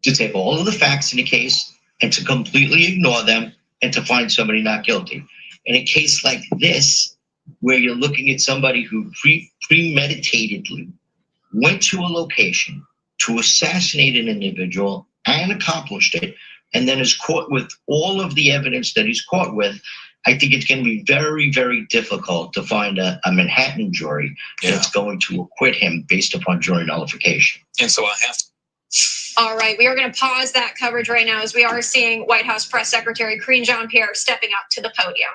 to take all of the facts in the case and to completely ignore them and to find somebody not guilty. In a case like this, where you're looking at somebody who premeditatedly went to a location to assassinate an individual and accomplished it, and then is caught with all of the evidence that he's caught with, I think it's going to be very, very difficult to find a Manhattan jury that's going to acquit him based upon jury nullification. And so I have to. All right, we are going to pause that coverage right now as we are seeing White House Press Secretary Karine Jean-Pierre stepping up to the podium.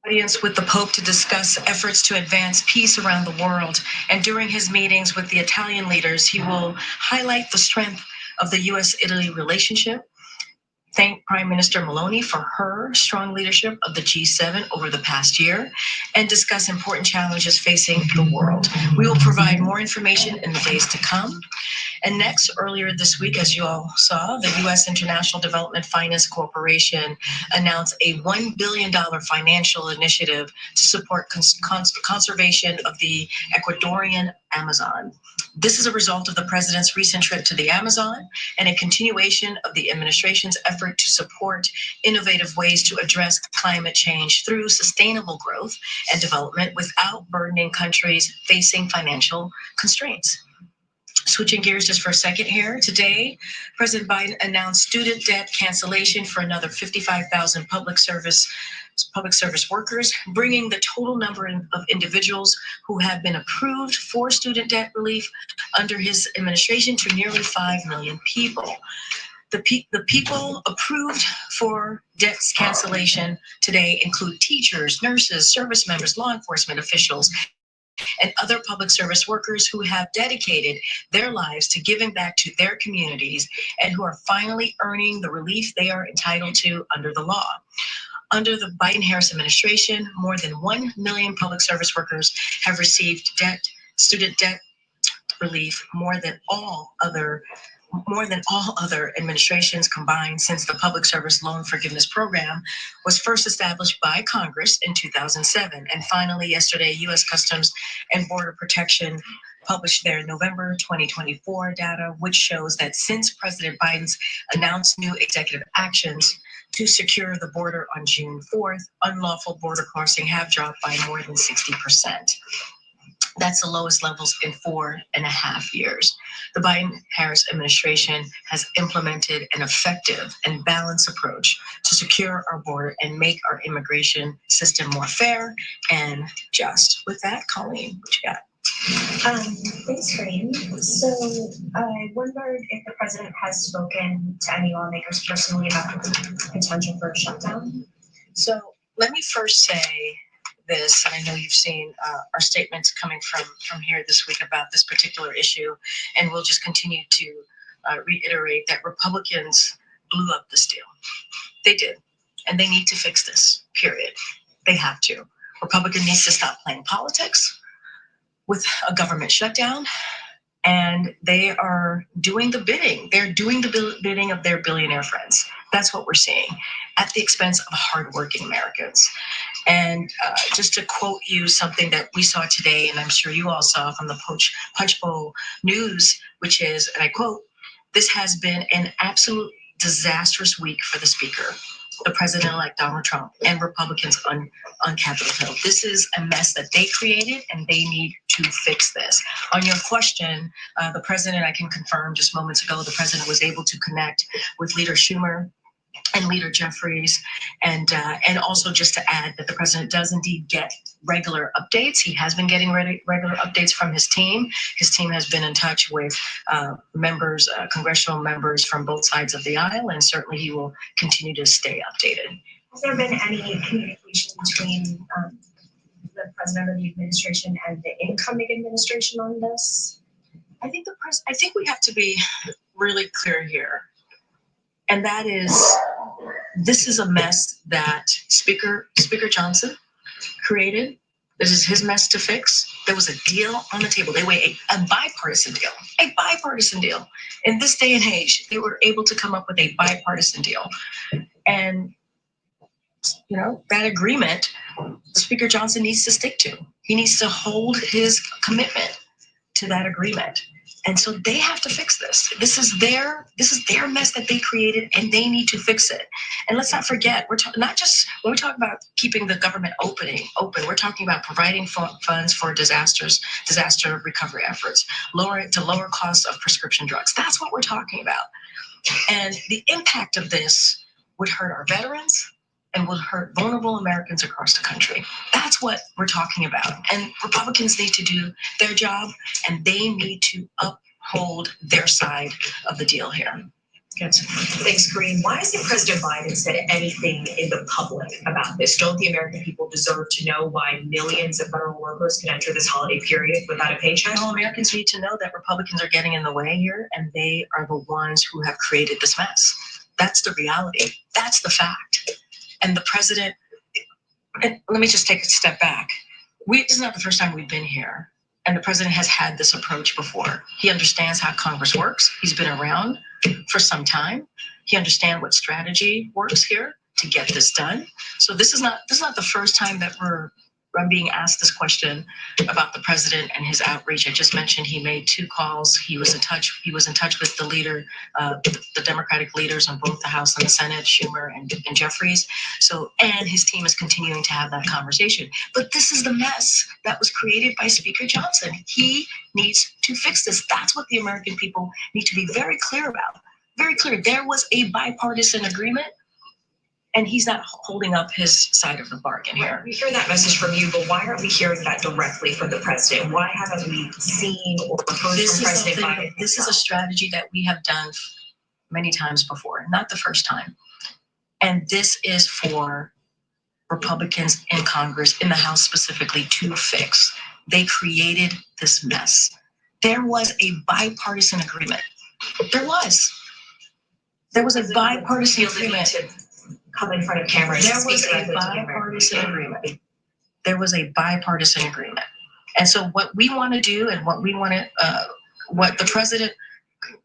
Audience with the Pope to discuss efforts to advance peace around the world. And during his meetings with the Italian leaders, he will highlight the strength of the U.S.-Italy relationship, thank Prime Minister Meloni for her strong leadership of the G7 over the past year, and discuss important challenges facing the world. We will provide more information in the days to come. And next, earlier this week, as you all saw, the U.S. International Development Finance Corporation announced a $1 billion financial initiative to support conservation of the Ecuadorian Amazon. This is a result of the president's recent trip to the Amazon and a continuation of the administration's effort to support innovative ways to address climate change through sustainable growth and development without burdening countries facing financial constraints. Switching gears just for a second here. Today, President Biden announced student debt cancellation for another 55,000 public service workers, bringing the total number of individuals who have been approved for student debt relief under his administration to nearly 5 million people. The people approved for debt cancellation today include teachers, nurses, service members, law enforcement officials, and other public service workers who have dedicated their lives to giving back to their communities and who are finally earning the relief they are entitled to under the law. Under the Biden-Harris administration, more than 1 million public service workers have received student debt relief, more than all other administrations combined since the Public Service Loan Forgiveness Program was first established by Congress in 2007. And finally, yesterday, U.S. Customs and Border Protection published their November 2024 data, which shows that since President Biden's announced new executive actions to secure the border on June 4th, unlawful border crossing have dropped by more than 60%. That's the lowest levels in 4.5 years. The Biden-Harris administration has implemented an effective and balanced approach to secure our border and make our immigration system more fair and just. With that, Colleen, what you got? Thanks, Karine. So I wondered if the president has spoken to any lawmakers personally about the potential for a shutdown. So let me first say this, and I know you've seen our statements coming from here this week about this particular issue, and we'll just continue to reiterate that Republicans blew up this deal. They did, and they need to fix this, period. They have to. Republican needs to stop playing politics with a government shutdown, and they are doing the bidding. They're doing the bidding of their billionaire friends. That's what we're seeing at the expense of hardworking Americans. And just to quote you something that we saw today, and I'm sure you all saw from the Punch Bowl News, which is, and I quote, "This has been an absolute disastrous week for the speaker, the president-elect Donald Trump, and Republicans on Capitol Hill. This is a mess that they created, and they need to fix this." On your question, the president, I can confirm just moments ago, the president was able to connect with Leader Schumer and Leader Jeffries, and also just to add that the president does indeed get regular updates. He has been getting regular updates from his team. His team has been in touch with members, congressional members from both sides of the aisle, and certainly he will continue to stay updated. Has there been any communication between the president of the administration and the incoming administration on this? I think we have to be really clear here. And that is, this is a mess that Speaker Johnson created. This is his mess to fix. There was a deal on the table. They were a bipartisan deal. In this day and age, they were able to come up with a bipartisan deal. And, you know, that agreement, Speaker Johnson needs to stick to. He needs to hold his commitment to that agreement. And so they have to fix this. This is their mess that they created, and they need to fix it. And let's not forget, we're not just when we talk about keeping the government open, we're talking about providing funds for disaster recovery efforts, lower costs of prescription drugs. That's what we're talking about. And the impact of this would hurt our veterans and would hurt vulnerable Americans across the country. That's what we're talking about. And Republicans need to do their job, and they need to uphold their side of the deal here. Thanks, Corinne. Why hasn't President Biden said anything in the public about this? Don't the American people deserve to know why millions of federal workers can enter this holiday period without a paycheck? Well, Americans need to know that Republicans are getting in the way here, and they are the ones who have created this mess. That's the reality. That's the fact. And the president, and let me just take a step back. This is not the first time we've been here, and the president has had this approach before. He understands how Congress works. He's been around for some time. He understands what strategy works here to get this done. So this is not the first time that I'm being asked this question about the president and his outreach. I just mentioned he made 2 calls. He was in touch with the leader, the Democratic leaders on both the House and the Senate, Schumer and Jeffries. And his team is continuing to have that conversation. But this is the mess that was created by Speaker Johnson. He needs to fix this. That's what the American people need to be very clear about. Very clear. There was a bipartisan agreement, and he's not holding up his side of the bargain here. We hear that message from you, but why aren't we hearing that directly from the president? Why haven't we seen or heard from President Biden? This is a strategy that we have done many times before, not the first time. And this is for Republicans in Congress, in the House specifically, to fix. They created this mess. There was a bipartisan agreement. There was a bipartisan agreement. Come in front of cameras. There was a bipartisan agreement. There was a bipartisan agreement. And so what we want to do, and what the president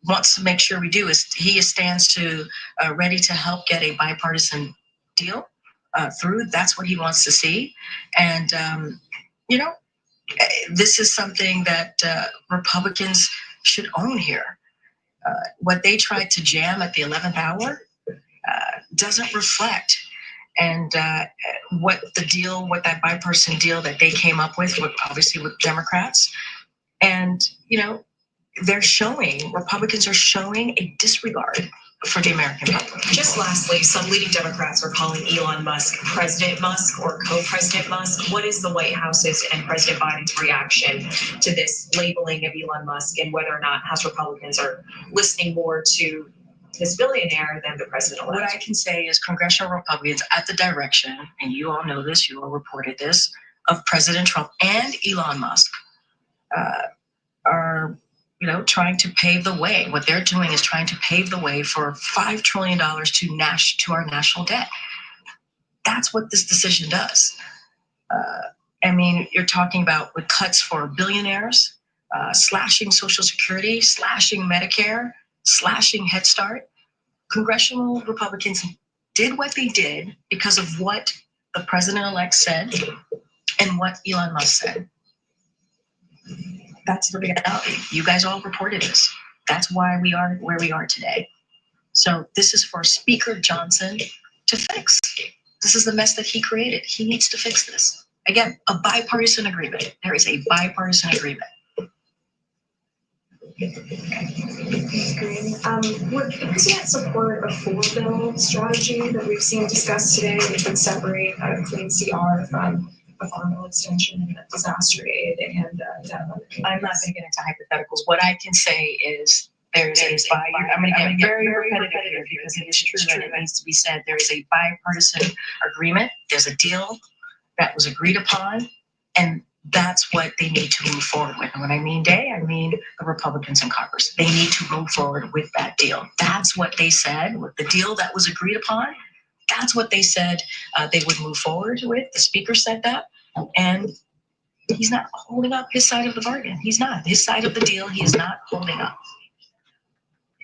wants to make sure we do, is he stands to ready to help get a bipartisan deal through. That's what he wants to see. And this is something that Republicans should own here. What they tried to jam at the 11th hour doesn't reflect and what that bipartisan deal that they came up with obviously with Democrats. And Republicans are showing a disregard for the American public. Just lastly, some leading Democrats are calling Elon Musk President Musk or Co-President Musk. What is the White House's and President Biden's reaction to this labeling of Elon Musk, and whether or not House Republicans are listening more to this billionaire than the president-elect? What I can say is congressional Republicans, at the direction, and you all know this, you all reported this, of President Trump and Elon Musk, are trying to pave the way. What they're doing is trying to pave the way for $5 trillion to our national debt. That's what this decision does. You're talking about with cuts for billionaires, slashing Social Security, slashing Medicare, slashing Head Start. Congressional Republicans did what they did because of what the president-elect said and what Elon Musk said. That's the reality. You guys all reported this. That's why we are where we are today. So this is for Speaker Johnson to fix. This is the mess that he created. He needs to fix this. Again, a bipartisan agreement. There is a bipartisan agreement. Would the president support a 4-bill strategy that we've seen discussed today, which would separate clean CR from a farm bill extension, disaster aid, and debt limit? I'm not going to get into hypotheticals. What I can say is there is a I'm going to get very repetitive here because it is true and it needs to be said. There is a bipartisan agreement. There's a deal that was agreed upon, and that's what they need to move forward with. And when I mean they, I mean the Republicans in Congress. They need to move forward with that deal. That's what they said, with the deal that was agreed upon. That's what they said they would move forward with. The speaker said that, and he's not holding up his side of the bargain. He's not. His side of the deal, he is not holding up.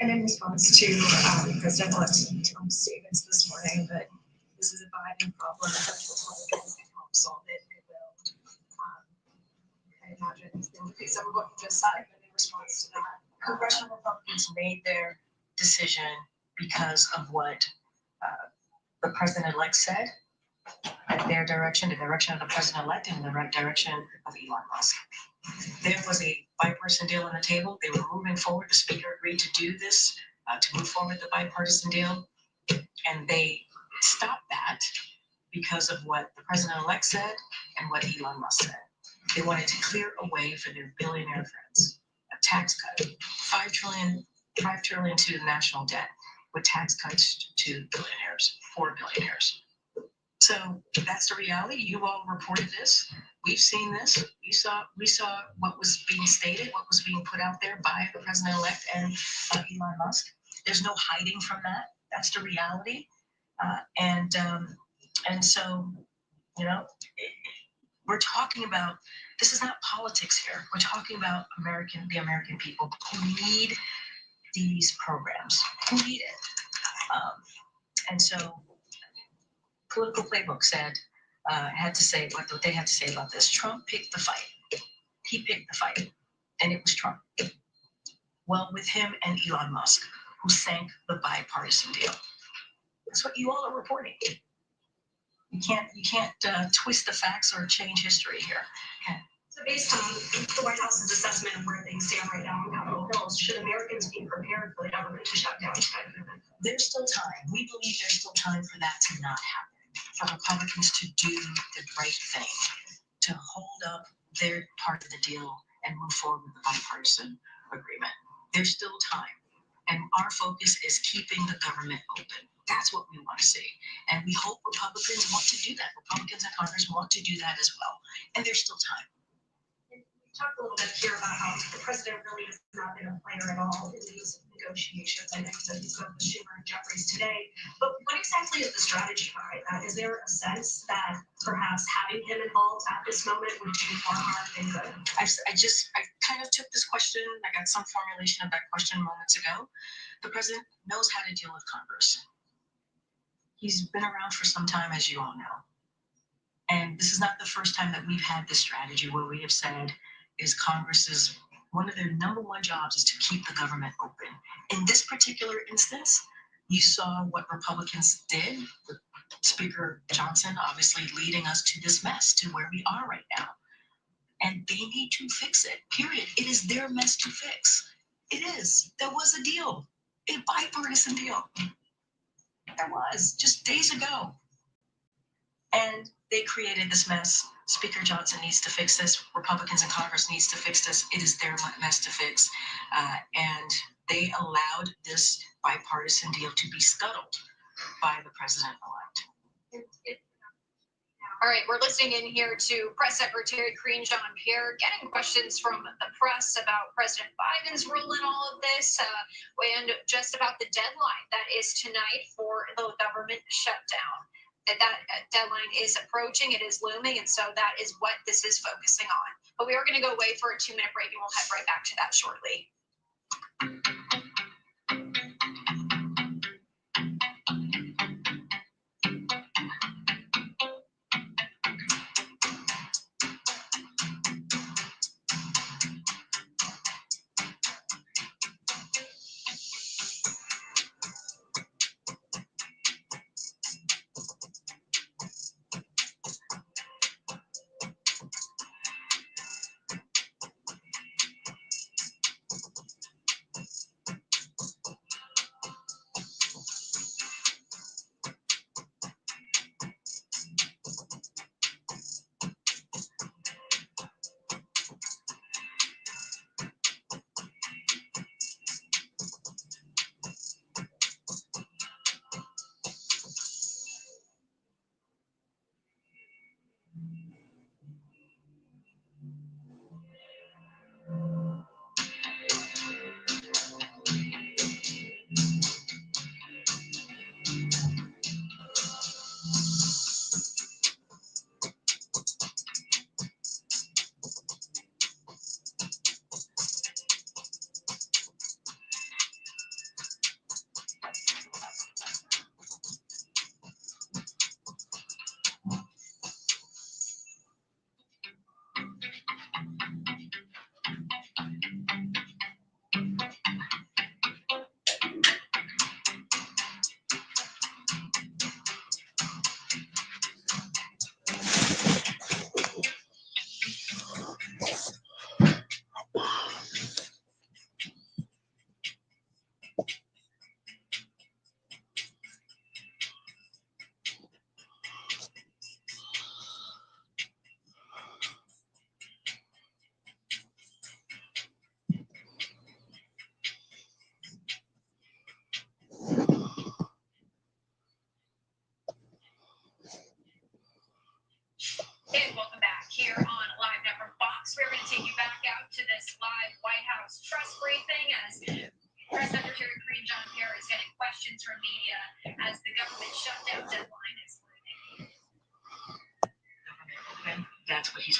And in response to President-elect Trump's statements this morning that this is a Biden problem, that Republicans can help solve it, they will. I imagine they will take some of what you just said Congressional Republicans made their decision because of what the president-elect said, at their direction, the direction of the president-elect, and the direction of Elon Musk. There was a bipartisan deal on the table. They were moving forward. The speaker agreed to do this, to move forward the bipartisan deal, and they stopped that because of what the president-elect said and what Elon Musk said. They wanted to clear a way for their billionaire friends. A tax cut, $5 trillion to the national debt, with tax cuts to billionaires, poor billionaires. So that's the reality. You all reported this. We've seen this. We saw what was being stated, what was being put out there by the president-elect and Elon Musk. There's no hiding from that. That's the reality. And so, you know, we're talking about, this is not politics here. We're talking about the American people who need these programs, who need it. And so, Political Playbook had to say what they had to say about this. Trump picked the fight. He picked the fight, and it was Trump. Well, with him and Elon Musk, who sank the bipartisan deal. That's what you all are reporting. You can't twist the facts or change history here. Okay. So based on the White House's assessment of where things stand right now on Capitol Hill, should Americans be prepared for the government to shut down? There's still time. We believe there's still time for that to not happen, for Republicans to do the right thing, to hold up their part of the deal and move forward with the bipartisan agreement. There's still time. And our focus is keeping the government open. That's what we want to see. And we hope Republicans want to do that. Republicans in Congress want to do that as well. And there's still time. We talked a little bit here about how the president really has not been a player at all in these negotiations. I know that he spoke with Schumer and Jeffries today. But what exactly is the strategy behind that? Is there a sense that perhaps having him involved at this moment would do more harm than good? I kind of took this question. I got some formulation of that question moments ago. The president knows how to deal with Congress. He's been around for some time, as you all know. And this is not the first time that we've had this strategy where we have said is Congress's, one of their number one jobs is to keep the government open. In this particular instance, you saw what Republicans did with Speaker Johnson obviously leading us to this mess, to where we are right now. And they need to fix it, period. It is their mess to fix. It is. There was a deal, a bipartisan deal. There was, just days ago. And they created this mess. Speaker Johnson needs to fix this. Republicans in Congress needs to fix this. It is their mess to fix. And they allowed this bipartisan deal to be scuttled by the president-elect. All right, we're listening in here to Press Secretary Karine Jean-Pierre, getting questions from the press about President Biden's role in all of this, and just about the deadline that is tonight for the government shutdown. That deadline is approaching, it is looming, and so that is what this is focusing on. But we are going to go away for a 2-minute break, and we'll head right back to that shortly.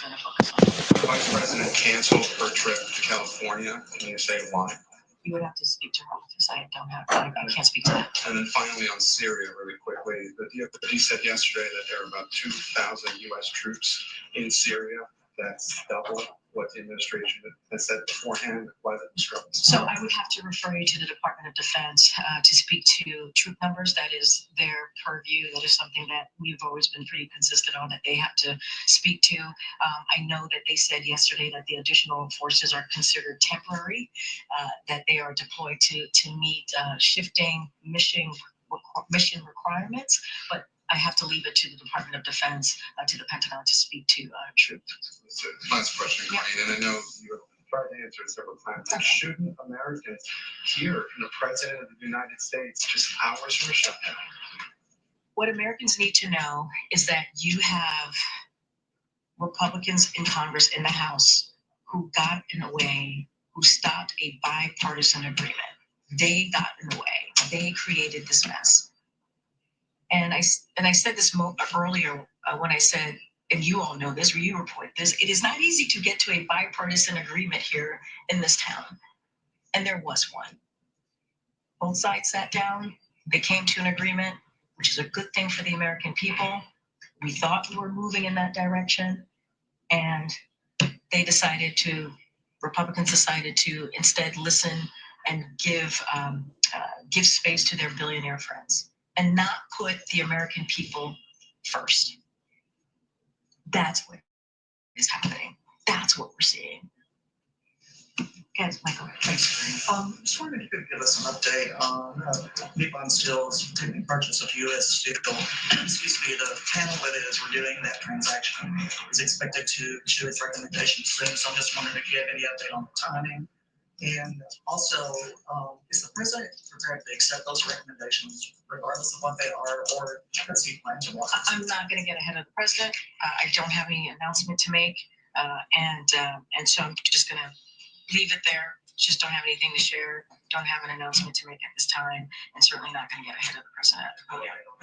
going to focus on. Vice President canceled her trip to California. Can you say why? You would have to speak to her office. I can't speak to that. And then finally on Syria, really quickly, the DoD said yesterday that there are about 2,000 U.S. troops in Syria. That's double what the administration has said beforehand. Why the discrepancy? So I would have to refer you to the Department of Defense to speak to troop numbers. That is their purview. That is something that we've always been pretty consistent on, that they have to speak to. I know that they said yesterday that the additional forces are considered temporary, that they are deployed to meet shifting mission requirements, but I have to leave it to the Department of Defense, to the Pentagon, to speak to troops. So, last question, Connie, and I know you have tried to answer it several times, but shouldn't Americans hear from the President of the United States just hours from a shutdown? What Americans need to know is that you have Republicans in Congress, in the House, who got in the way, who stopped a bipartisan agreement. They got in the way. They created this mess. And I said this earlier when I said, and you all know this, or you report this, it is not easy to get to a bipartisan agreement here in this town. And there was one. Both sides sat down, they came to an agreement, which is a good thing for the American people. We thought we were moving in that direction, and Republicans decided to instead listen and give space to their billionaire friends and not put the American people first. That's what is happening. That's what we're seeing. Yes, Michael. Thanks. Just wondering if you could give us an update on Nippon Steel's taking purchase of U.S. Steel. Excuse me, the panel that is reviewing that transaction is expected to issue its recommendation soon. So I'm just wondering if you have any update on the timing. And also, is the president prepared to accept those recommendations regardless of what they are, or does he plan to? I'm not going to get ahead of the president. I don't have any announcement to make, and so I'm just going to leave it there. Just don't have anything to share. Don't have an announcement to make at this time, and certainly not going to get ahead of the president.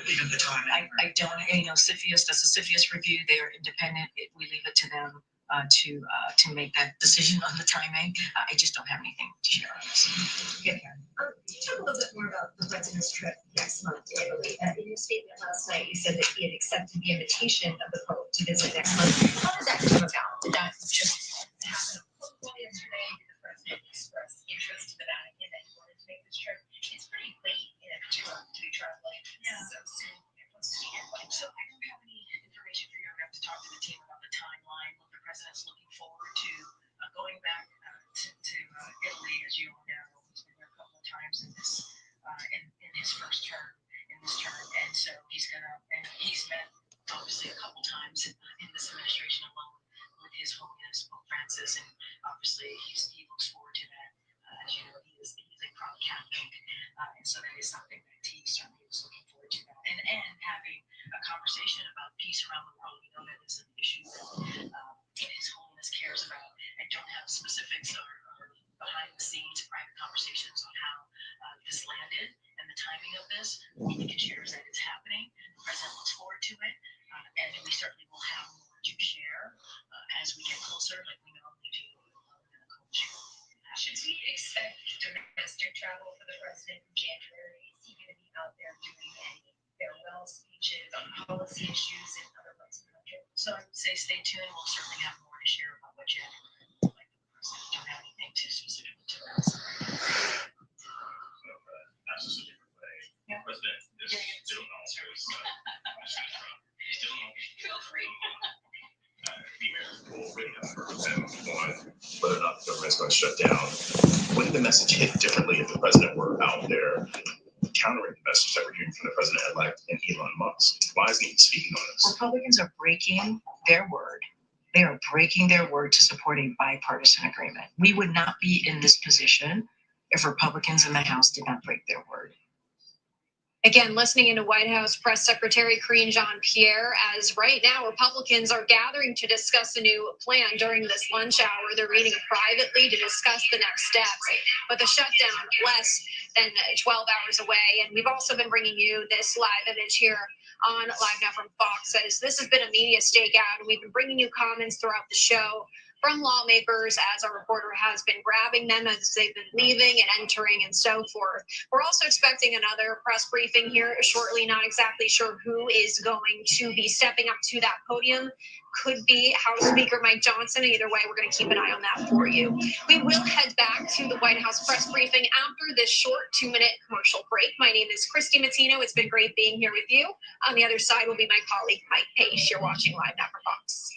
Even the timing. I don't. CFIUS does a CFIUS review. They are independent. We leave it to them to make that decision on the timing. I just don't have anything to share on this. Can you talk a little bit more about the president's trip next month to Italy? In your statement last night, you said that he had accepted the invitation of the Pope to visit next month. How did that come about? Did that just happen yesterday? Did the president express interest to the Vatican that he wanted to make this trip? It's pretty late to be traveling so soon. So I don't have any information for you. I'm going to have to talk to the team about the timeline. What the president's looking forward to going back to Italy, as you all know. He's been there a couple of times in this in his first term, and so he's met obviously a couple times in this administration alone with His Holiness Pope Francis, and obviously he looks forward to that. As you know, he's a proud Catholic, and so that is something that he certainly is looking forward to. And having a conversation about peace around the world. We know that is an issue that His Holiness cares about. I don't have specifics or behind the scenes private conversations on how this landed and the timing of this. What we can share is that it's happening. The president looks forward to it, and we certainly will have more to share as we get closer, like we normally do in the coalition. Should we expect domestic travel for the president in January? Is he going to be out there doing any farewell speeches on policy issues in other parts of the country? So I would say stay tuned. We'll certainly have more to share about what January will look like. I don't have anything too specific to that. Yeah. President is still known to his still known. Feel free. Whether or not the government's going to shut down. Wouldn't the message hit differently if the president were out there countering the message that we're hearing from the president-elect and Elon Musk? Why isn't he speaking on this? Republicans are breaking their word. They are breaking their word to support a bipartisan agreement. We would not be in this position if Republicans in the House did not break their word. Again, listening into White House Press Secretary Karine Jean-Pierre, as right now Republicans are gathering to discuss a new plan during this lunch hour. They're meeting privately to discuss the next steps. But the shutdown less than 12 hours away. And we've also been bringing you this live image here on Live Now from Fox. As this has been a media stakeout, and we've been bringing you comments throughout the show from lawmakers as our reporter has been grabbing them as they've been leaving and entering and so forth. We're also expecting another press briefing here shortly. Not exactly sure who is going to be stepping up to that podium. Could be House Speaker Mike Johnson. Either way, we're going to keep an eye on that for you. We will head back to the White House press briefing after this short 2-minute commercial break. My name is Christy Mattino. It's been great being here with you. On the other side will be my colleague Mike Pace. You're watching Live Now from Fox.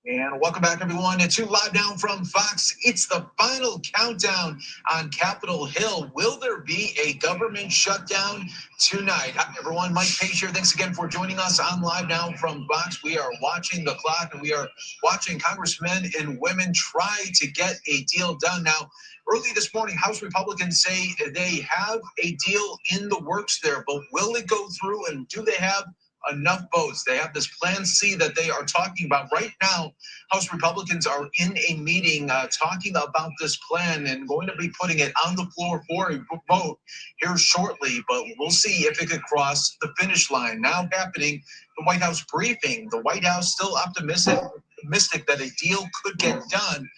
And welcome back, everyone, to Live Now from Fox. It's the final countdown on Capitol Hill. Will there be a government shutdown tonight? Hi, everyone. Mike Pace here. Thanks again for joining us on Live Now from Fox. We are watching the clock, and we are watching congressmen and women try to get a deal done. Now, early this morning, House Republicans say they have a deal in the works there, but will it go through, and do they have enough votes? They have this Plan C that they are talking about right now. House Republicans are in a meeting talking about this plan and going to be putting it on the floor for a vote here shortly, but we'll see if it could cross the finish line. Now happening, the White House briefing. The White House still optimistic that a deal could get done,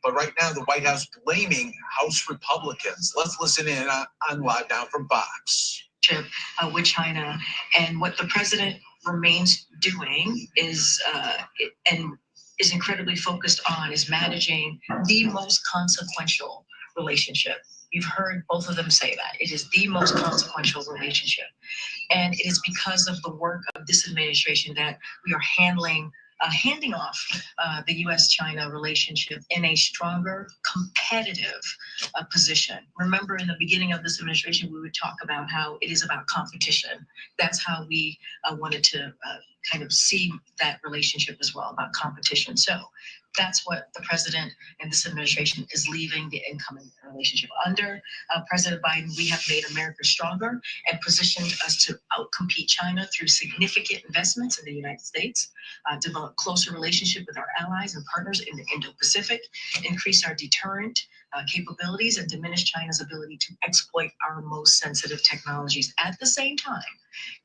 but right now the White House blaming House Republicans. Let's listen in on Live Now from Fox. With China, and what the president remains doing is and is incredibly focused on is managing the most consequential relationship. You've heard both of them say that it is the most consequential relationship, and it is because of the work of this administration that we are handing off the U.S.-China relationship in a stronger, competitive position. Remember, in the beginning of this administration, we would talk about how it is about competition. That's how we wanted to kind of see that relationship as well, about competition. So that's what the president and this administration is leaving the incoming relationship under. President Biden, we have made America stronger and positioned us to outcompete China through significant investments in the United States, develop closer relationship with our allies and partners in the Indo-Pacific, increase our deterrent capabilities and diminish China's ability to exploit our most sensitive technologies. At the same time,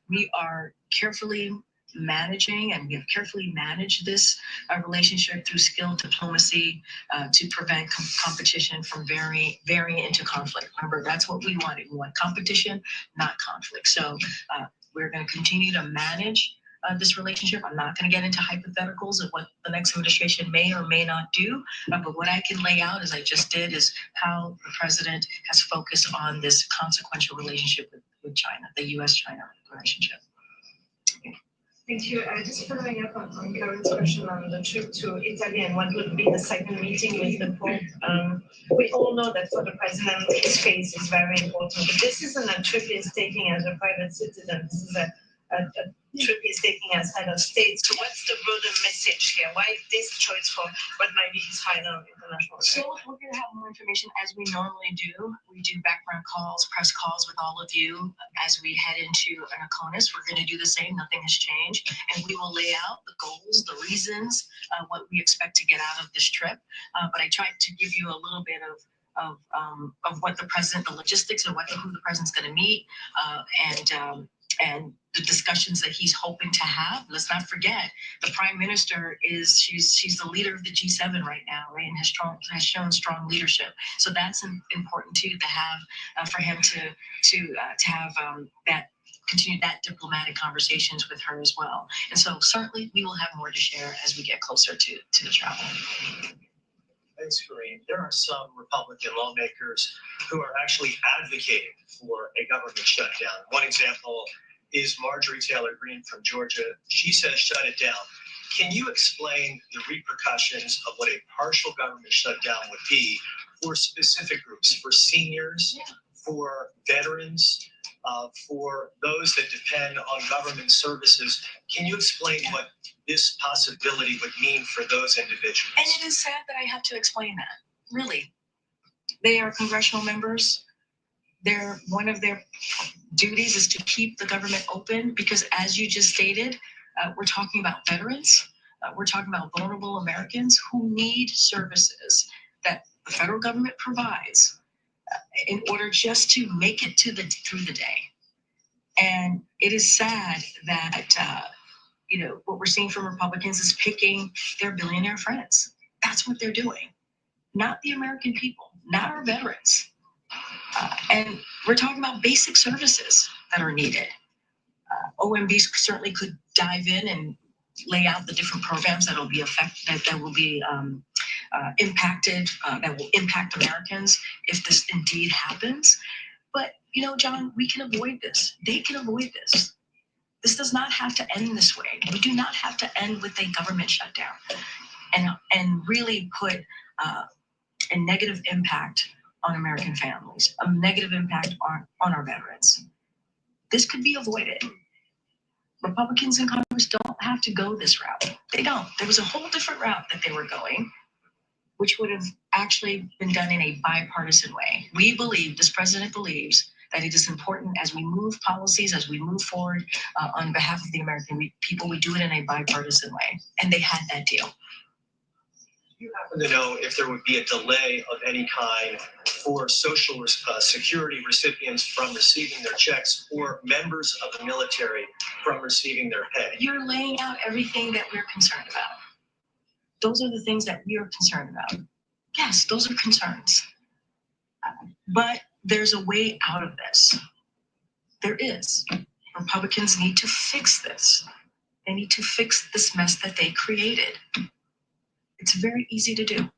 we are carefully managing and we have carefully managed this relationship through skilled diplomacy to prevent competition from varying into conflict. Remember, that's what we wanted. We want competition, not conflict. So we're going to continue to manage this relationship. I'm not going to get into hypotheticals of what the next administration may or may not do, but what I can lay out, as I just did, is how the president has focused on this consequential relationship with China, the U.S.-China relationship. Thank you. Just following up on Karen's question on the trip to Italy and what would be the second meeting with the Pope. We all know that for the president, his face is very important, but this isn't a trip he's taking as a private citizen. This is a trip he's taking as head of state. So what's the broader message here? Why this choice for what might be his final international? So we're going to have more information as we normally do. We do background calls, press calls with all of you as we head into an ACONUS. We're going to do the same. Nothing has changed. And we will lay out the goals, the reasons, what we expect to get out of this trip. But I tried to give you a little bit of what the president, the logistics of who the president's going to meet, and the discussions that he's hoping to have. Let's not forget, the prime minister she's the leader of the G7 right now, right, and has shown strong leadership. So that's important too to have for him to have that continue that diplomatic conversations with her as well. And so certainly we will have more to share as we get closer to the travel. Thanks, Kareem. There are some Republican lawmakers who are actually advocating for a government shutdown. One example is Marjorie Taylor Greene from Georgia. She says shut it down. Can you explain the repercussions of what a partial government shutdown would be for specific groups, for seniors, for veterans, for those that depend on government services? Can you explain what this possibility would mean for those individuals? And it is sad that I have to explain that. Really, they are congressional members. One of their duties is to keep the government open because, as you just stated, we're talking about veterans. We're talking about vulnerable Americans who need services that the federal government provides in order just to make it through the day. And it is sad that what we're seeing from Republicans is picking their billionaire friends. That's what they're doing, not the American people, not our veterans. And we're talking about basic services that are needed. OMB certainly could dive in and lay out the different programs that will be impacted, that will impact Americans if this indeed happens. But John, we can avoid this. They can avoid this. This does not have to end this way. We do not have to end with a government shutdown and really put a negative impact on American families, a negative impact on our veterans. This could be avoided. Republicans in Congress don't have to go this route. They don't. There was a whole different route that they were going, which would have actually been done in a bipartisan way. This president believes that it is important as we move policies, as we move forward on behalf of the American people, we do it in a bipartisan way. And they had that deal. Do you happen to know if there would be a delay of any kind for Social Security recipients from receiving their checks or members of the military from receiving their pay? You're laying out everything that we're concerned about. Those are the things that we are concerned about. Yes, those are concerns. But there's a way out of this. There is. Republicans need to fix this. They need to fix this mess that they created. It's very easy to do.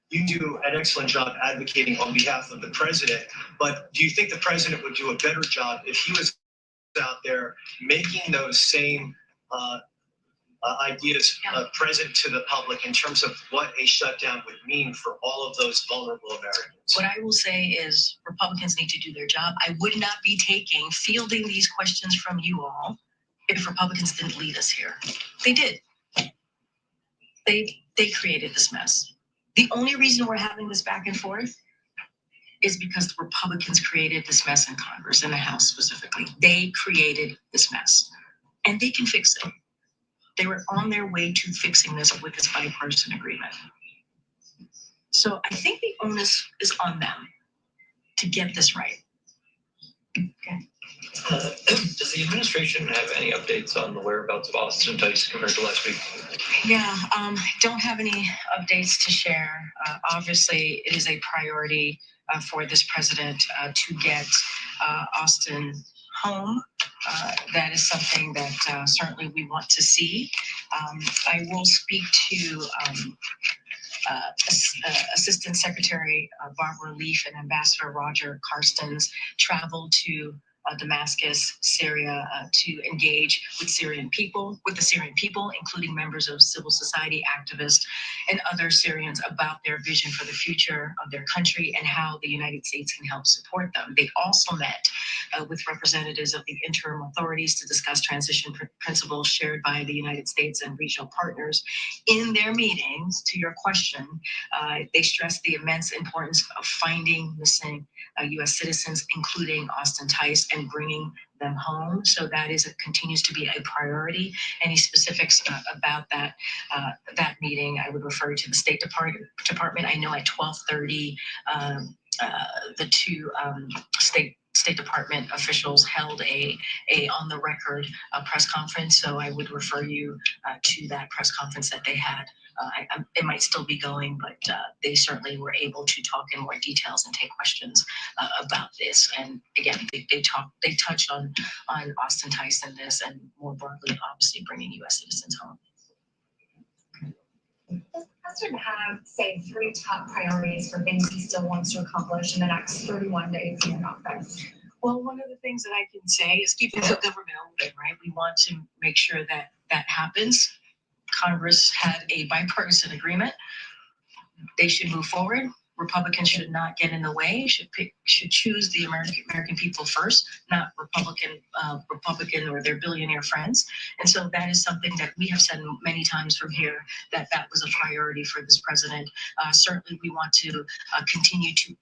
You do an excellent job advocating on behalf of the president, but do you think the president would do a better job if he was out there making those same ideas present to the public in terms of what a shutdown would mean for all of those vulnerable Americans? What I will say is Republicans need to do their job. I would not be fielding these questions from you all if Republicans didn't lead us here. They did. They created this mess. The only reason we're having this back and forth is because the Republicans created this mess in Congress, in the House specifically. They created this mess, and they can fix it. They were on their way to fixing this with this bipartisan agreement. So I think the onus is on them to get this right. Does the administration have any updates on the whereabouts of Austin Tice compared to last week? Yeah, don't have any updates to share. Obviously, it is a priority for this president to get Austin home. That is something that certainly we want to see. I will speak to Assistant Secretary Barbara Leaf and Ambassador Roger Carstens traveled to Damascus, Syria, to engage with the Syrian people, including members of civil society activists and other Syrians about their vision for the future of their country and how the United States can help support them. They also met with representatives of the interim authorities to discuss transition principles shared by the United States and regional partners. In their meetings, to your question, they stressed the immense importance of finding missing U.S. citizens, including Austin Tice, and bringing them home. So that continues to be a priority. Any specifics about that meeting, I would refer to the State Department. I know at 12:30, the two State Department officials held a on the record press conference. So I would refer you to that press conference that they had. It might still be going, but they certainly were able to talk in more details and take questions about this. And again, they touched on Austin Tice and this, and more broadly, obviously bringing U.S. citizens home. Does the president have, say, 3 top priorities for things he still wants to accomplish in the next 31 days in office? Well, one of the things that I can say is keeping the government open, right? We want to make sure that that happens. Congress had a bipartisan agreement. They should move forward. Republicans should not get in the way, should choose the American people first, not Republican or their billionaire friends. And so that is something that we have said many times from here, that was a priority for this president. Certainly we want to continue to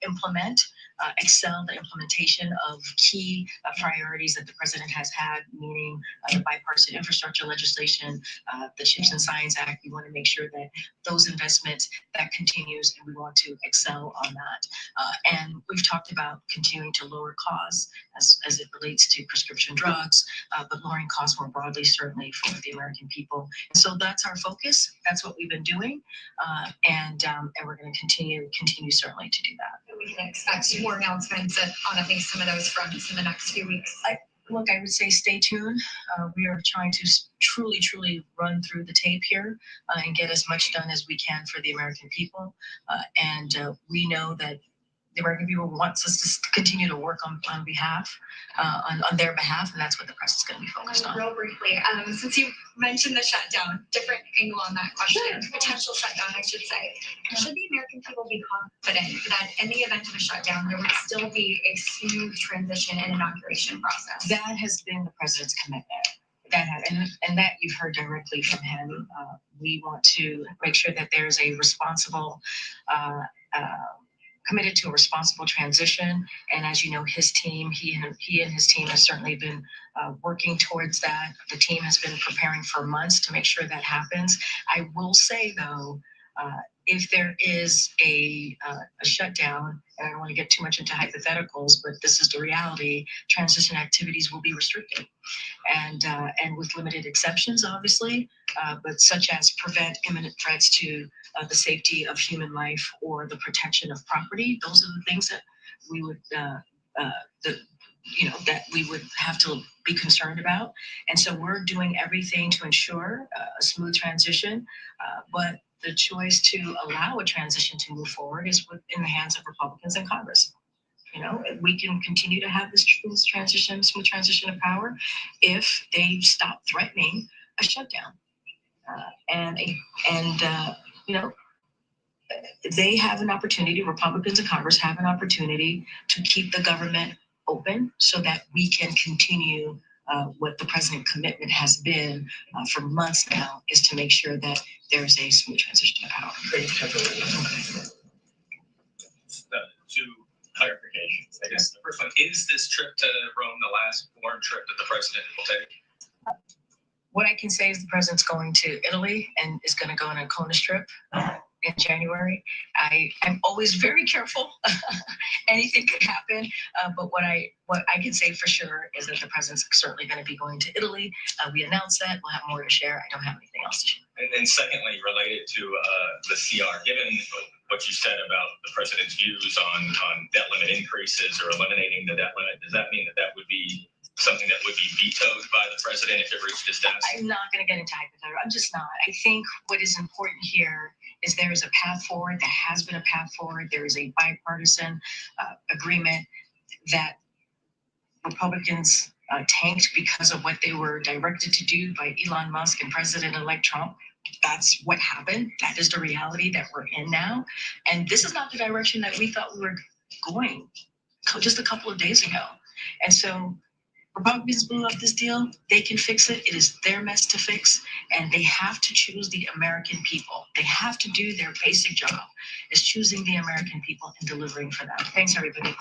excel the implementation of key priorities that the president has had, meaning the bipartisan infrastructure legislation, the CHIPS and Science Act. We want to make sure that those investments, that continues, and we want to excel on that. And we've talked about continuing to lower costs as it relates to prescription drugs, but lowering costs more broadly, certainly for the American people. And so that's our focus. That's what we've been doing, and we're going to continue certainly to do that. We can expect some more announcements on at least some of those fronts in the next few weeks. Look, I would say stay tuned. We are trying to truly run through the tape here and get as much done as we can for the American people. And we know that the American people wants us to continue to work on their behalf, and that's what the press is going to be focused on. Real briefly, since you mentioned the shutdown, different angle on that question, potential shutdown, I should say. Should the American people be confident that in the event of a shutdown, there would still be a smooth transition and inauguration process? That has been the president's commitment. And that you've heard directly from him. We want to make sure that there's a responsible committed to a responsible transition. And as you know, his team, he and his team have certainly been working towards that. The team has been preparing for months to make sure that happens. I will say, though, if there is a shutdown, and I don't want to get too much into hypotheticals, but this is the reality, transition activities will be restricted. And with limited exceptions, obviously, but such as prevent imminent threats to the safety of human life or the protection of property. Those are the things that we would, that we would have to be concerned about. And so we're doing everything to ensure a smooth transition, but the choice to allow a transition to move forward is in the hands of Republicans in Congress. We can continue to have this smooth transition of power if they stop threatening a shutdown. They have an opportunity, Republicans in Congress have an opportunity to keep the government open so that we can continue what the president's commitment has been for months now, is to make sure that there's a smooth transition of power. Two clarifications. I guess the first one, is this trip to Rome the last foreign trip that the president will take? What I can say is the president's going to Italy and is going to go on a Kona trip in January. I'm always very careful. Anything could happen, but what I can say for sure is that the president's certainly going to be going to Italy. We announced that. We'll have more to share. I don't have anything else to share. And then secondly, related to the CR, given what you said about the president's views on debt limit increases or eliminating the debt limit, does that mean that that would be something that would be vetoed by the president if it reached his desk? I'm not going to get into hypothetical. I'm just not. I think what is important here is there is a path forward. There has been a path forward. There is a bipartisan agreement that Republicans tanked because of what they were directed to do by Elon Musk and President-elect Trump. That's what happened. That is the reality that we're in now. And this is not the direction that we thought we were going just a couple of days ago. And so Republicans blew up this deal. They can fix it. It is their mess to fix. And they have to choose the American people. They have to do their basic job, is choosing the American people and delivering for them. Thanks, everybody.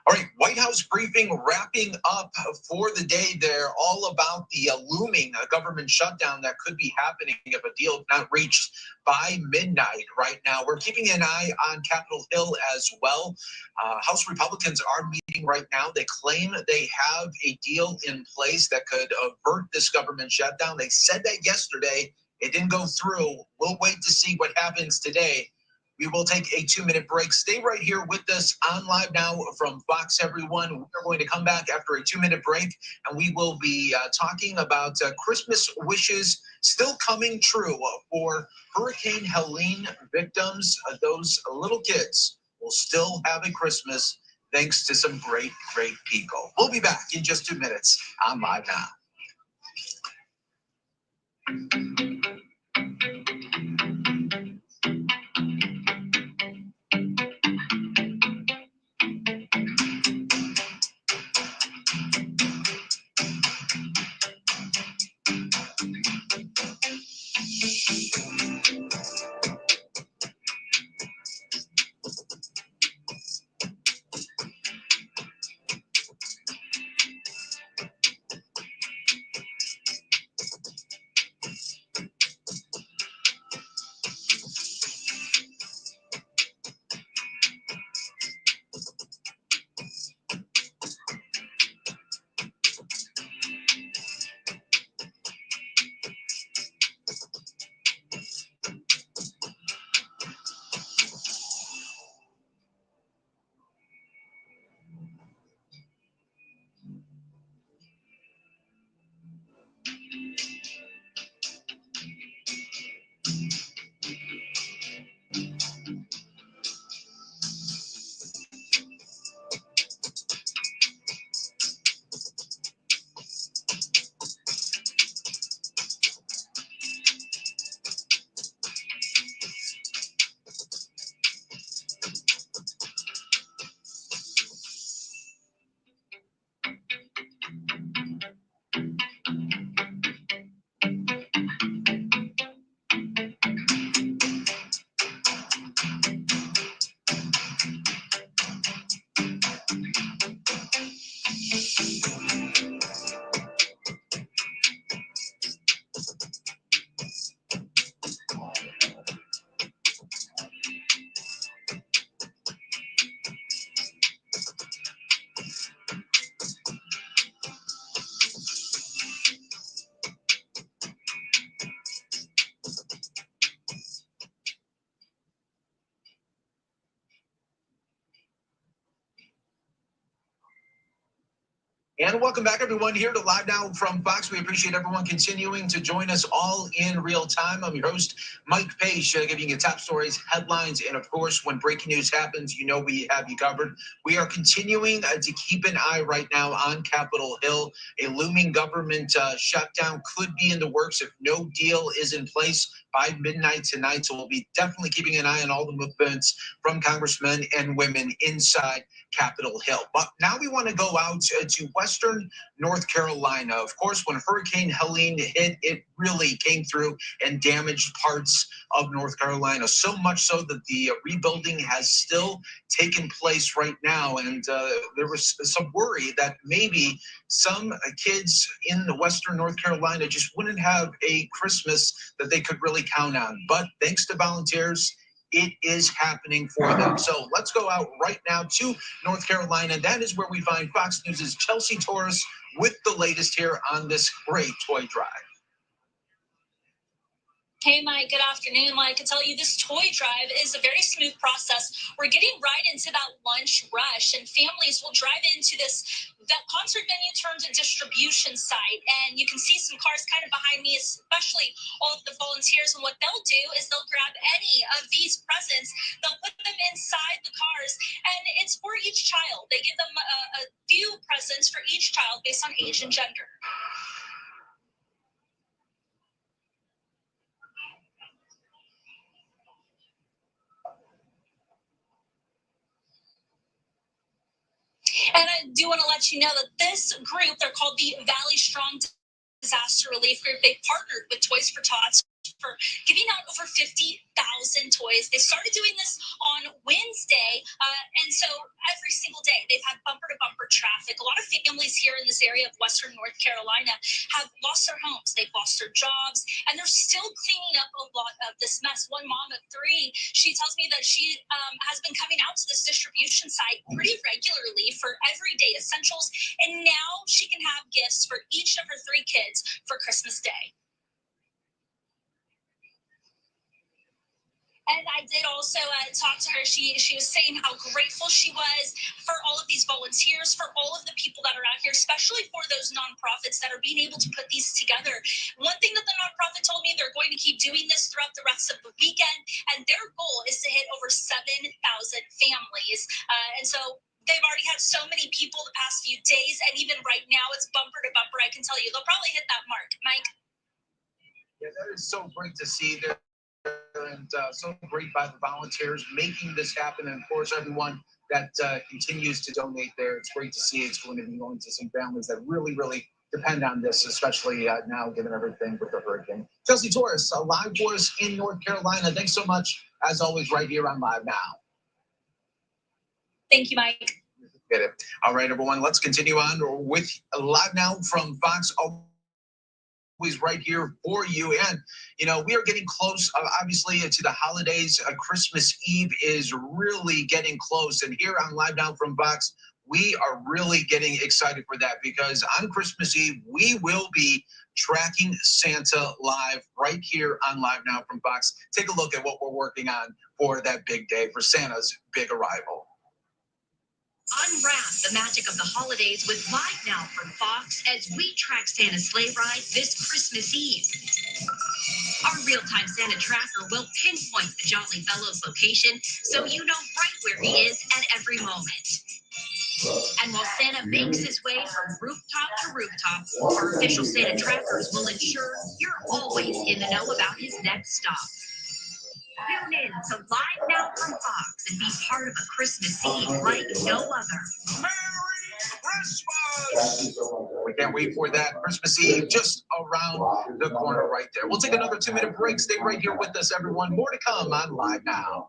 All right, White House briefing wrapping up for the day there, all about the looming government shutdown that could be happening if a deal not reached by midnight right now. We're keeping an eye on Capitol Hill as well. House Republicans are meeting right now. They claim they have a deal in place that could avert this government shutdown. They said that yesterday. It didn't go through. We'll wait to see what happens today. We will take a 2-minute break. Stay right here with us on Live Now from Fox, everyone. We're going to come back after a 2-minute break, and we will be talking about Christmas wishes still coming true for Hurricane Helene victims. Those little kids will still have a Christmas thanks to some great, great people. We'll be back in just 2 minutes on Live Now. And welcome back, everyone, here to Live Now from Fox. We appreciate everyone continuing to join us all in real time. I'm your host, Mike Page, giving you top stories, headlines, and of course, when breaking news happens, you know we have you covered. We are continuing to keep an eye right now on Capitol Hill. A looming government shutdown could be in the works if no deal is in place by midnight tonight. So we'll be definitely keeping an eye on all the movements from congressmen and women inside Capitol Hill. But now we want to go out to West Western North Carolina. Of course, when Hurricane Helene hit, it really came through and damaged parts of North Carolina, so much so that the rebuilding has still taken place right now. And there was some worry that maybe some kids in the Western North Carolina just wouldn't have a Christmas that they could really count on. But thanks to volunteers, it is happening for them. So let's go out right now to North Carolina. That is where we find Fox News' Chelsea Torres with the latest here on this great toy drive. Hey, Mike, good afternoon. Well, I can tell you this toy drive is a very smooth process. We're getting right into that lunch rush, and families will drive into that concert venue turned a distribution site. And you can see some cars kind of behind me, especially all of the volunteers. And what they'll do is they'll grab any of these presents, they'll put them inside the cars, and it's for each child. They give them a few presents for each child based on age and gender. And I do want to let you know that this group, they're called the Valley Strong Disaster Relief Group. They partnered with Toys for Tots for giving out over 50,000 toys. They started doing this on Wednesday, and so every single day they've had bumper-to-bumper traffic. A lot of families here in this area of Western North Carolina have lost their homes, they've lost their jobs, and they're still cleaning up a lot of this mess. One mom of three, she tells me that she has been coming out to this distribution site pretty regularly for everyday essentials, and now she can have gifts for each of her three kids for Christmas Day. And I did also talk to her. She was saying how grateful she was for all of these volunteers, for all of the people that are out here, especially for those nonprofits that are being able to put these together. One thing that the nonprofit told me, they're going to keep doing this throughout the rest of the weekend, and their goal is to hit over 7,000 families. And so they've already had so many people the past few days, and even right now it's bumper to bumper. I can tell you they'll probably hit that mark. Mike? Yeah, that is so great to see there. And so great by the volunteers making this happen, and of course everyone that continues to donate there. It's great to see it's going to be going to some families that really depend on this, especially now given everything with the hurricane. Chelsea Torres, live for us in North Carolina. Thanks so much, as always, right here on Live Now. Thank you, Mike. Get it. All right, everyone, let's continue on with Live Now from Fox. Right here for you. And we are getting close obviously to the holidays. Christmas Eve is really getting close, and here on Live Now from Fox, we are really getting excited for that, because on Christmas Eve we will be tracking Santa live right here on Live Now from Fox. Take a look at what we're working on for that big day, for Santa's big arrival. Unwrap the magic of the holidays with Live Now from Fox as we track Santa's sleigh ride this Christmas Eve. Our real-time Santa tracker will pinpoint the Jolly Fellows location so you know right where he is at every moment. And while Santa makes his way from rooftop to rooftop, our official Santa trackers will ensure you're always in the know about his next stop. Tune in to Live Now from Fox and be part of a Christmas Eve like no other. Merry Christmas! We can't wait for that Christmas Eve just around the corner right there. We'll take another 2-minute break. Stay right here with us, everyone. More to come on Live Now.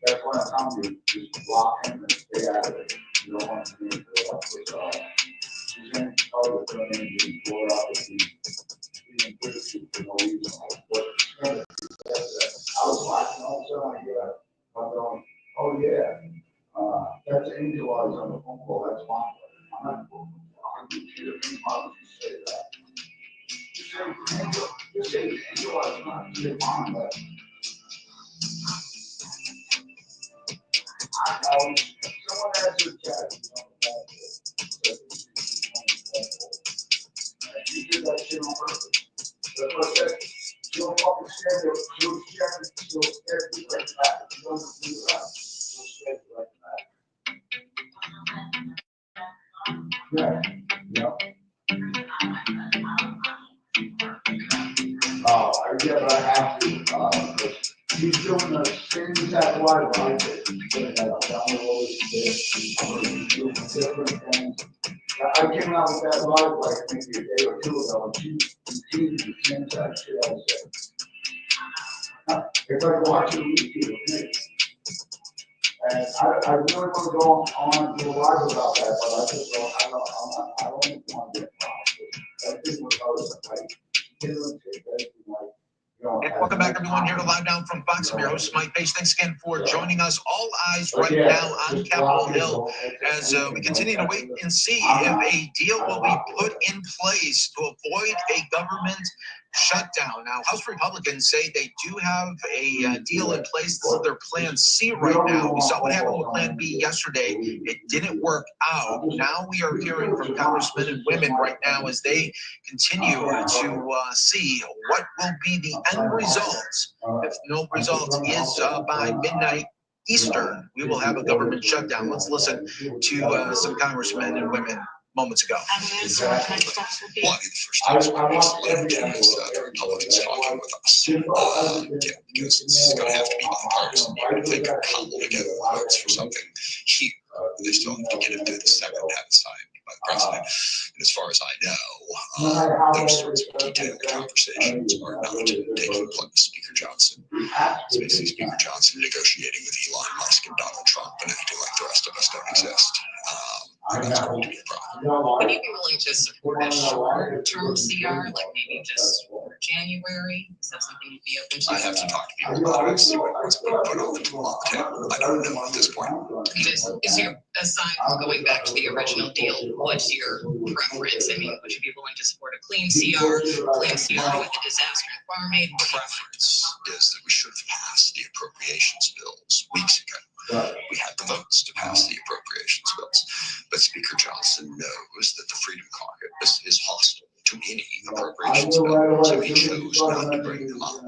That's what I'm telling you, just block him and stay out of it. You don't want to be able to she's in trouble with him and he's blown out with being critical for no reason. But I was watching all of a sudden I'm going, oh yeah, that's Angel while he's on the phone call, that's fine. I'm not going to argue with you if you say that. Just say Angel while he's not, say fine, but Someone asked your chat. You did that shit on purpose. That's what I said. You don't fucking stand there. You'll scare me right back. You don't do that. You'll scare me right back. Yeah. Yeah, but I have to, he's doing the same exact live I did. Doing different things. I came out with that live like maybe a day or two ago, and she repeated the same exact shit I said. It's like watching YouTube with me. And I really want to go on and do a live about that, but I just don't, I don't want to get involved. I think we're always like, And welcome back, everyone, here to Live Down from Fox. I'm your host, Mike Bates. Thanks again for joining us. All eyes right now on Capitol Hill as we continue to wait and see if a deal will be put in place to avoid a government shutdown. Now, House Republicans say they do have a deal in place. This is their Plan C right now. We saw what happened with Plan B yesterday. It didn't work out. Now we are hearing from congressmen and women right now as they continue to see what will be the end result. If no result is by midnight Eastern, we will have a government shutdown. Let's listen to some congressmen and women moments ago. Well, I mean, the first thing is the Republicans talking with us, because it's going to have to be bipartisan. Even if they can cobble together votes for something here, they still have to get it to the Senate and have it signed by the president. And as far as I know, those sorts of detailed conversations are not taking place. Speaker Johnson, it's basically Speaker Johnson negotiating with Elon Musk and Donald Trump and acting like the rest of us don't exist. That's going to be a problem. Would you be willing to support a short-term CR, like maybe just for January? Is that something you'd be open to? I have to talk to people about it, see what's being put on the table. I don't know at this point. Is your, aside from going back to the original deal, what's your preference? I mean, would you be willing to support a clean CR with a disaster and farm aid? Preference is that we should have passed the appropriations bills weeks ago. We had the votes to pass the appropriations bills, but Speaker Johnson knows that the Freedom Caucus is hostile to any appropriations bill, so he chose not to bring them up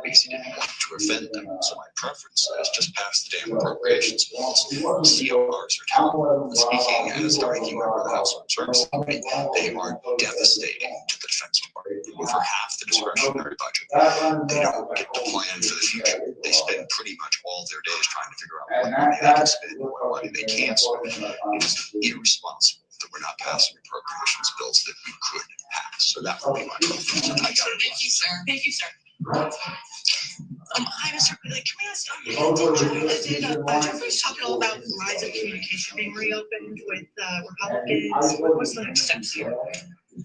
because he didn't want to offend them. So my preference is just pass the damn appropriations bills. CRs are terrible. Speaking as the ranking member of the House Armed Services Committee, they are devastating to the Defense Department. Over half the discretionary budget. They don't get to plan for the future. They spend pretty much all their days trying to figure out what money they can spend, what money they can't spend. It is irresponsible that we're not passing appropriations bills that we could pass. So that would be my preference. Thank you, sir. Thank you, sir. Hi, Mr. Can we ask, Jeffrey's talking all about lines of communication being reopened with Republicans. What's the next steps here?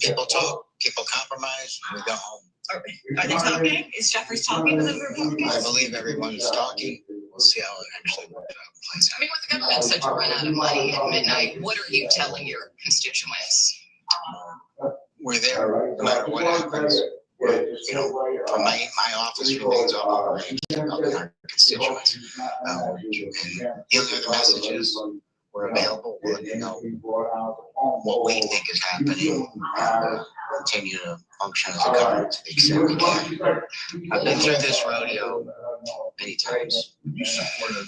People talk, people compromise, we go home. Are they talking? Is Jeffrey's talking with the Republicans? I believe everyone's talking. We'll see how it actually works out. I mean, with the government set to run out of money at midnight, what are you telling your constituents? We're there no matter what happens. You know, my office remains open to our constituents. And these are the messages. We're available. We'll let you know what we think is happening and continue to function as a government to the extent we can. I've been through this rodeo many times. You support a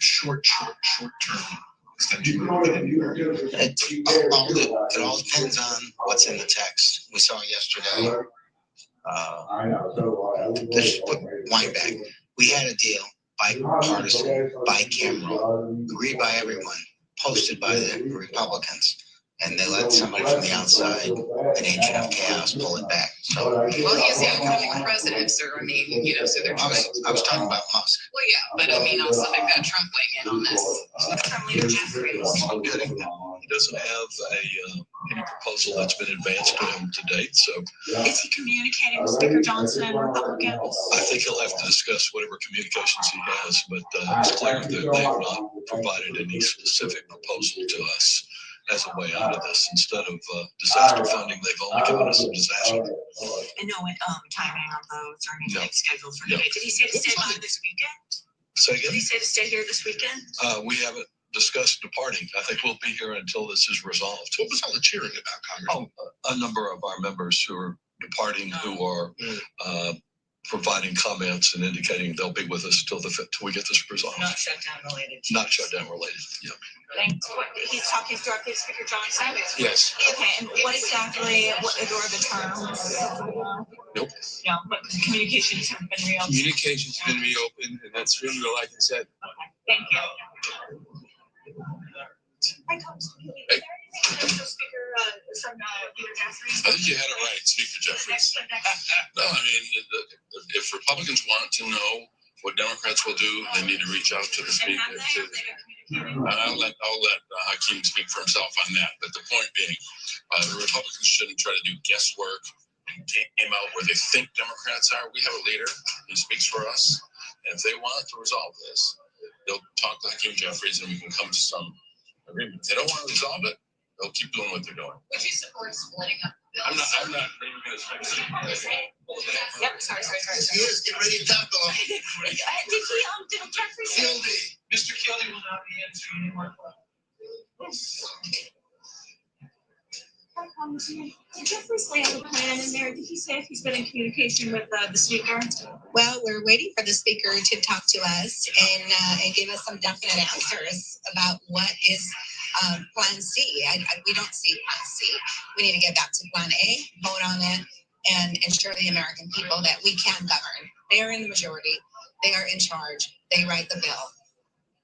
short-term extension of January. It all depends on what's in the text. We saw yesterday. Let's just put wine back. We had a deal, bipartisan, bicameral, agreed by everyone, posted by the Republicans. And they let somebody from the outside, an agent of chaos, pull it back. So, well, he's the incoming president, sir. I mean, you know, so they're. I was talking about Musk. Well, yeah, but I mean, also they've got Trump weighing in on this. From Leader Jeffrey. He doesn't have any proposal that's been advanced to him to date, so. Is he communicating with Speaker Johnson and Republicans? I think he'll have to discuss whatever communications he has, but it's clear that they have not provided any specific proposal to us as a way out of this. Instead of disaster funding, they've only given us a disaster. And no timing on those or anything scheduled for today. Did he say to stand by this weekend? Say Did he again? say to stay here this weekend? We haven't discussed departing. I think we'll be here until this is resolved. What was all the cheering about, Congress? A number of our members who are departing, who are providing comments and indicating they'll be with us till we get this resolved. Not shutdown related. Not shutdown related. Yeah. Thanks. He's talking directly to Speaker Johnson? Yes. Okay, and what exactly, what are the terms? Nope. No, but communications have been real. Communication's been reopened, and that's really all I can say. Okay, thank you. Hi, Tom. Is there anything that Speaker, from Peter Jeffries? I think you had it right, Speaker Jeffries. No, I mean, if Republicans want to know what Democrats will do, they need to reach out to the Speaker. I'll let Hakeem speak for himself on that. But the point being, the Republicans shouldn't try to do guesswork and game out where they think Democrats are. We have a leader. He speaks for us. And if they want to resolve this, they'll talk to Hakeem Jeffries and we can come to some agreement. If they don't want to resolve it, they'll keep doing what they're doing. Would you support splitting up? I'm not even going to speak. Yep, sorry. Yes, get ready to tackle him. Did Jeffries? Fieldy. Mr. Kelly will not be answering any more questions. Did Jeffries lay out a plan in there? Did he say if he's been in communication with the speaker? Well, we're waiting for the speaker to talk to us and give us some definite answers about what is Plan C. We don't see Plan C. We need to get back to Plan A, vote on it, and ensure the American people that we can govern. They are in the majority. They are in charge. They write the bill.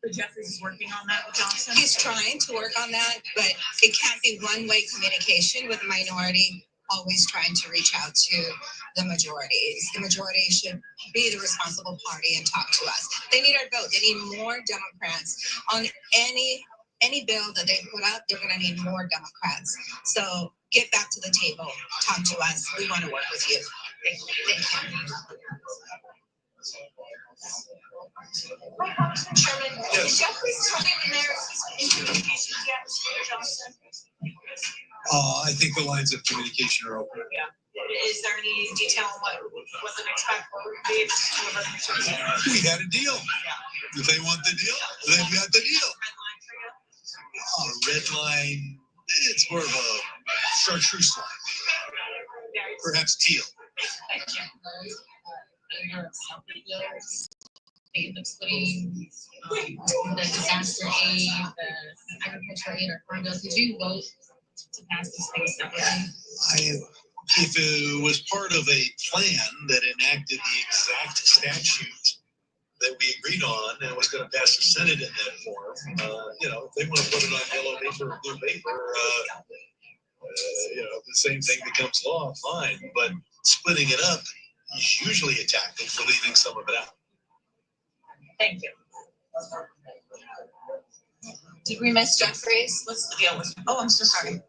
But Jeffries is working on that with Johnson? He's trying to work on that, but it can't be one-way communication with the minority, always trying to reach out to the majorities. The majority should be the responsible party and talk to us. They need our vote. They need more Democrats on any bill that they put out. They're going to need more Democrats. So get back to the table. Talk to us. We want to work with you. Thank you. Chairman, is Jeffries running in there? In communication yet with Speaker Johnson? I think the lines of communication are open. Yeah. Is there any detail on what the next path forward would be? We had a deal. If they want the deal, they've got the deal. Red line, it's more of a chartreuse line. Perhaps teal. The splitting, the disaster aid, the agricultural aid or farm bills. Did you vote to pass these things separately? If it was part of a plan that enacted the exact statute that we agreed on and was going to pass the Senate in that form, if they want to put it on yellow paper or blue paper, the same thing becomes law, fine. But splitting it up is usually a tactic for leaving some of it out. Thank you. Did we miss Jeffries? What's the deal with? Oh, I'm so sorry.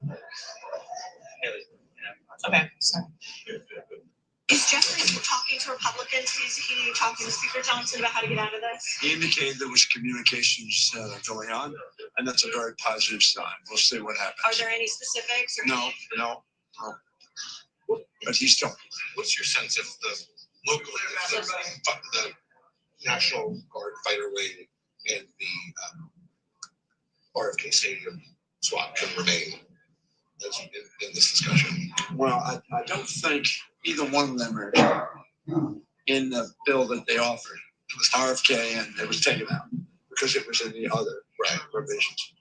Okay, sorry. Is Jeffries talking to Republicans? Is he talking to Speaker Johnson about how to get out of this? He indicated there was communications going on, and that's a very positive sign. We'll see what happens. Are there any specifics? Or No. But he's talking. What's your sense of the local, the National Guard fighter wing and the RFK Stadium swap can remain in this discussion? Well, I don't think either one of them are in the bill that they offered. It was RFK and it was taken out because it was in the other provisions.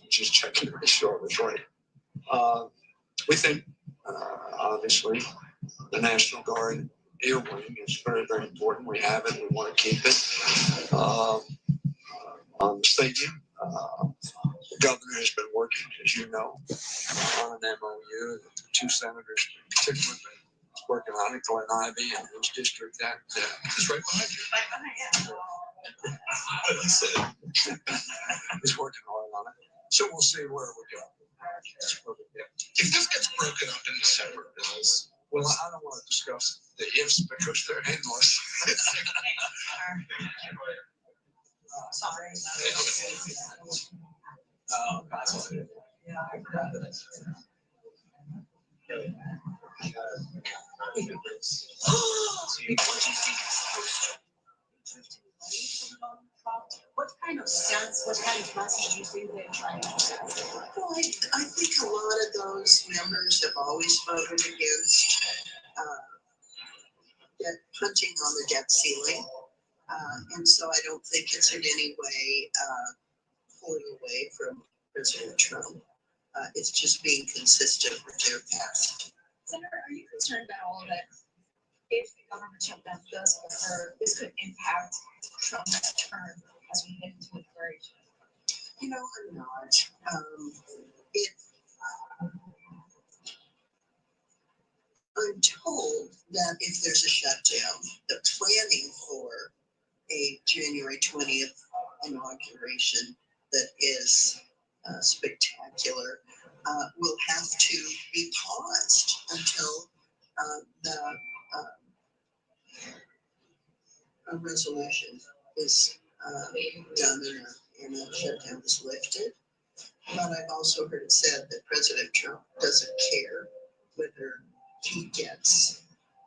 Just checking to be sure it was right. We think, obviously, the National Guard Air Wing is very, very important. We have it. We want to keep it. On the stadium, the governor has been working, as you know, on an MOU. The two senators in particular have been working on it, Glenn Ivey and his district. That is right behind you. What he said. He's working hard on it. So we'll see where we go. If this gets broken up into separate bills, well, I don't want to discuss the ifs because they're endless. Sorry. what kind of sense, what kind of message do you think they're trying to send? Well, I think a lot of those members have always spoken against punching on the debt ceiling. And so I don't think it's in any way pulling away from President Trump. It's just being consistent with their past. Senator, are you concerned at all that if the government shutdown does occur, this could impact Trump's term as we head into the very? You know, I'm not. I'm told that if there's a shutdown, the planning for a January 20th inauguration that is spectacular will have to be paused until a resolution is done and a shutdown is lifted. But I've also heard it said that President Trump doesn't care whether he gets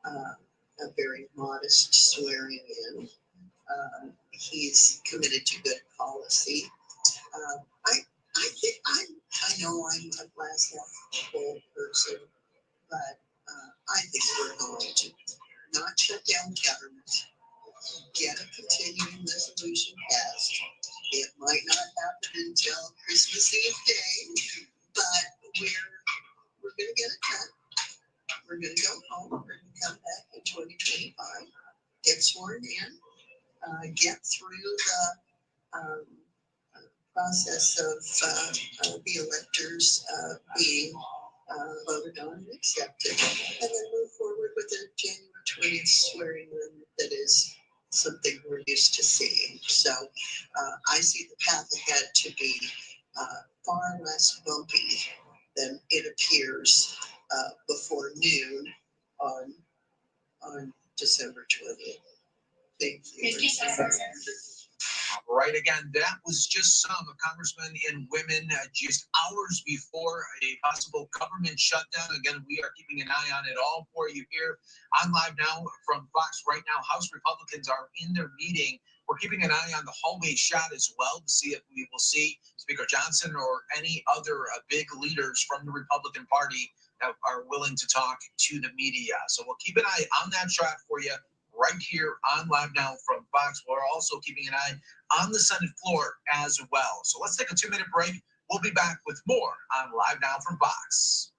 a very modest swearing in. He's committed to good policy. I know I'm a glass half full person, but I think we're going to not shut down government, get a continuing resolution passed. It might not happen until Christmas Eve day, but we're going to get it done. We're going to go home. We're going to come back in 2025, get sworn in, get through the process of the electors being voted on and accepted, and then move forward with the January 20th swearing in that is something we're used to seeing. So I see the path ahead to be far less bumpy than it appears before noon on December 20th. Thank you. Right, again, that was just some of congressmen and women just hours before a possible government shutdown. Again, we are keeping an eye on it all for you here on Live Now from Fox. Right now, House Republicans are in their meeting. We're keeping an eye on the hallway shot as well to see if we will see Speaker Johnson or any other big leaders from the Republican Party that are willing to talk to the media. So we'll keep an eye on that shot for you right here on Live Now from Fox. We're also keeping an eye on the Senate floor as well. So let's take a 2-minute break. We'll be back with more on Live Now from Fox.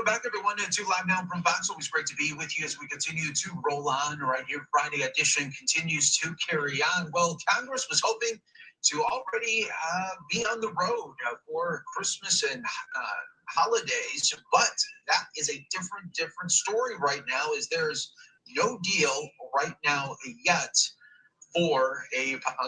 Welcome back, everyone, to Live Now from Fox. Always great to be with you as we continue to roll on right here. Friday edition continues to carry on. Well, Congress was hoping to already be on the road for Christmas and holidays, but that is a different story right now, as there's no deal right now yet for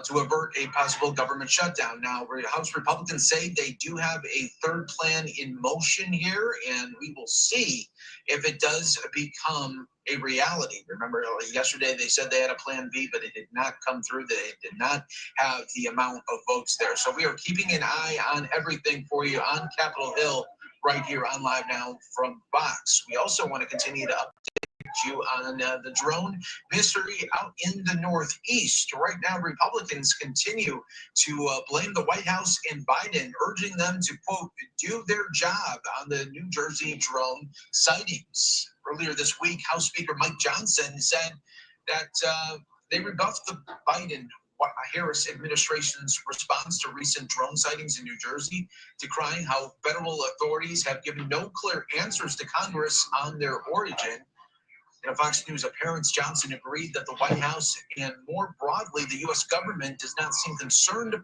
to avert a possible government shutdown. Now, House Republicans say they do have a third plan in motion here, and we will see if it does become a reality. Remember, yesterday they said they had a plan B, but it did not come through. They did not have the amount of votes there. So we are keeping an eye on everything for you on Capitol Hill right here on Live Now from Fox. We also want to continue to update you on the drone mystery out in the Northeast. Right now, Republicans continue to blame the White House and Biden, urging them to, quote, do their job on the New Jersey drone sightings. Earlier this week, House Speaker Mike Johnson said that they rebuffed the Biden-Harris administration's response to recent drone sightings in New Jersey, decrying how federal authorities have given no clear answers to Congress on their origin. In a Fox News appearance, Johnson agreed that the White House and more broadly the U.S. government does not seem concerned